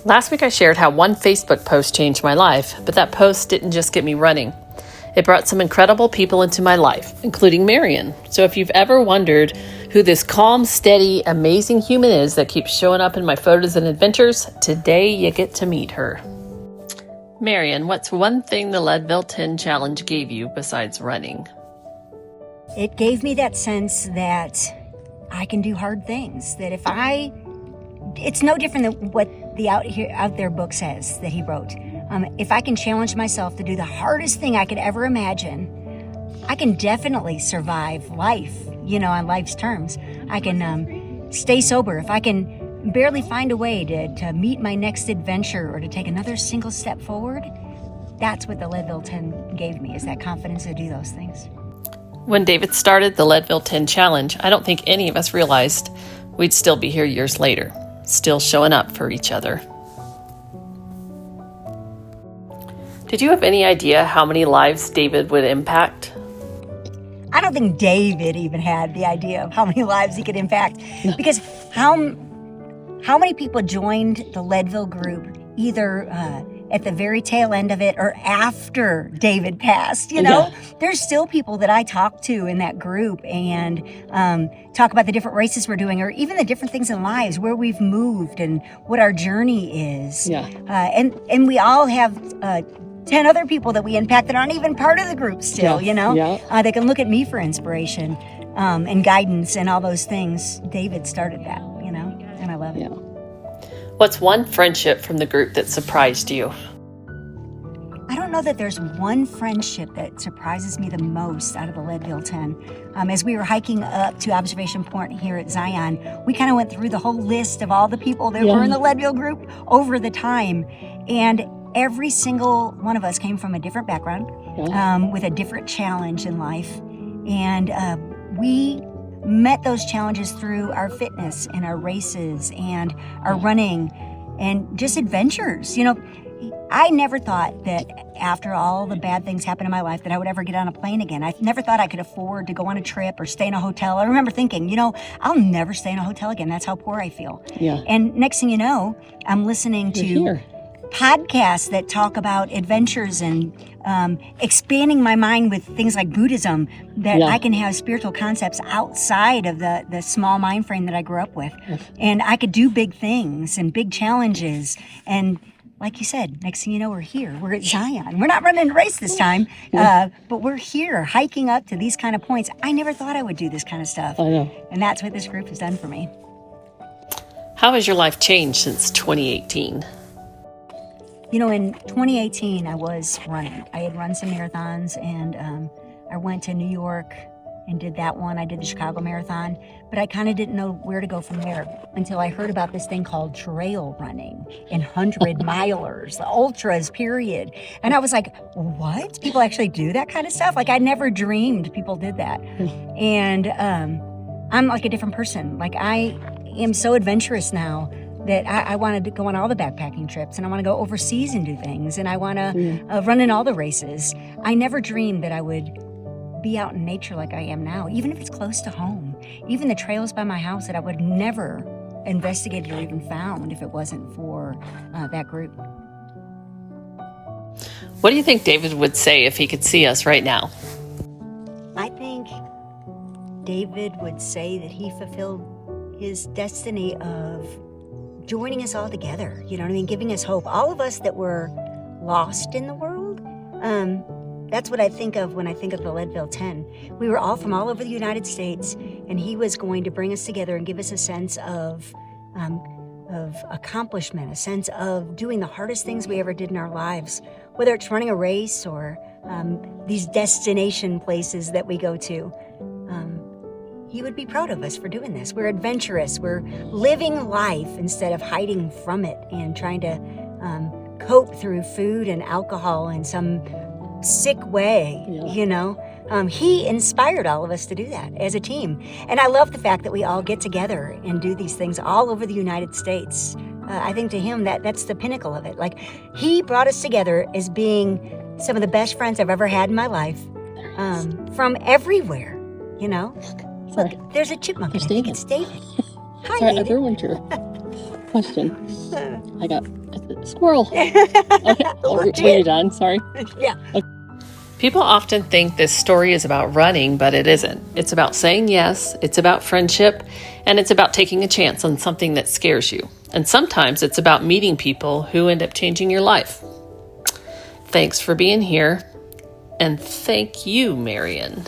Last week I shared how one Facebook post changed my life, but that post didn't just get me running. It brought some incredible people into my life, including Marian. So if you've ever wondered who this calm, steady, amazing human is that keeps showing up in my photos and adventures, today you get to meet her. Marian, what's one thing the Leadville 10 Challenge gave you besides running? It gave me that sense that I can do hard things, that it's no different than what the out there book says that he wrote. If I can challenge myself to do the hardest thing I could ever imagine, I can definitely survive life, on life's terms. I can stay sober. If I can barely find a way to meet my next adventure or to take another single step forward, that's what the Leadville 10 gave me, is that confidence to do those things. When David started the Leadville 10 Challenge, I don't think any of us realized we'd still be here years later, still showing up for each other. Did you have any idea how many lives David would impact? I don't think David even had the idea of how many lives he could impact, because how many people joined the Leadville group either at the very tail end of it or after David passed, Yeah. There's still people that I talk to in that group and talk about the different races we're doing, or even the different things in lives, where we've moved and what our journey is. Yeah. And we all have 10 other people that we impact that aren't even part of the group still, Yeah. They can look at me for inspiration and guidance and all those things. David started that, and I love it. Yeah. What's one friendship from the group that surprised you? I don't know that there's one friendship that surprises me the most out of the Leadville 10. As we were hiking up to Observation Point here at Zion, we kind of went through the whole list of all the people that were in the Leadville group over the time. And every single one of us came from a different background, with a different challenge in life. And we met those challenges through our fitness and our races and our running and just adventures. I never thought that after all the bad things happened in my life that I would ever get on a plane again. I never thought I could afford to go on a trip or stay in a hotel. I remember thinking, I'll never stay in a hotel again. That's how poor I feel. Yeah. And next thing you know, I'm listening to podcasts that talk about adventures and expanding my mind with things like Buddhism, that I can have spiritual concepts outside of the small mind frame that I grew up with. And I could do big things and big challenges. And like you said, next thing you know, we're here. We're at Zion. We're not running a race this time, but we're here hiking up to these kind of points. I never thought I would do this kind of stuff. I know. And that's what this group has done for me. How has your life changed since 2018? In 2018, I was running. I had run some marathons, and I went to New York and did that one. I did the Chicago Marathon, but I kind of didn't know where to go from there until I heard about this thing called trail running and 100-milers, the ultras, period. And I was like, what? People actually do that kind of stuff? Like, I never dreamed people did that. And I'm like a different person. Like, I am so adventurous now that I wanted to go on all the backpacking trips, and I want to go overseas and do things, and I want to run in all the races. I never dreamed that I would be out in nature like I am now, even if it's close to home. Even the trails by my house that I would never investigated or even found if it wasn't for that group. What do you think David would say if he could see us right now? I think David would say that he fulfilled his destiny of joining us all together, giving us hope. All of us that were lost in the world, that's what I think of when I think of the Leadville 10. We were all from all over the United States, and he was going to bring us together and give us a sense of accomplishment, a sense of doing the hardest things we ever did in our lives, whether it's running a race or these destination places that we go to. He would be proud of us for doing this. We're adventurous. We're living life instead of hiding from it and trying to cope through food and alcohol in some sick way, He inspired all of us to do that as a team. And I love the fact that we all get together and do these things all over the United States. I think to him that's the pinnacle of it. Like, he brought us together as being some of the best friends I've ever had in my life, from everywhere, Look, there's a chipmunk. I think it's David. Hi, Sorry, David. I threw one to her. question. I got a squirrel. Okay, were you done? Sorry. Yeah. Okay. People often think this story is about running, but it isn't. It's about saying yes, it's about friendship, and it's about taking a chance on something that scares you. And sometimes it's about meeting people who end up changing your life. Thanks for being here, and thank you, Marian.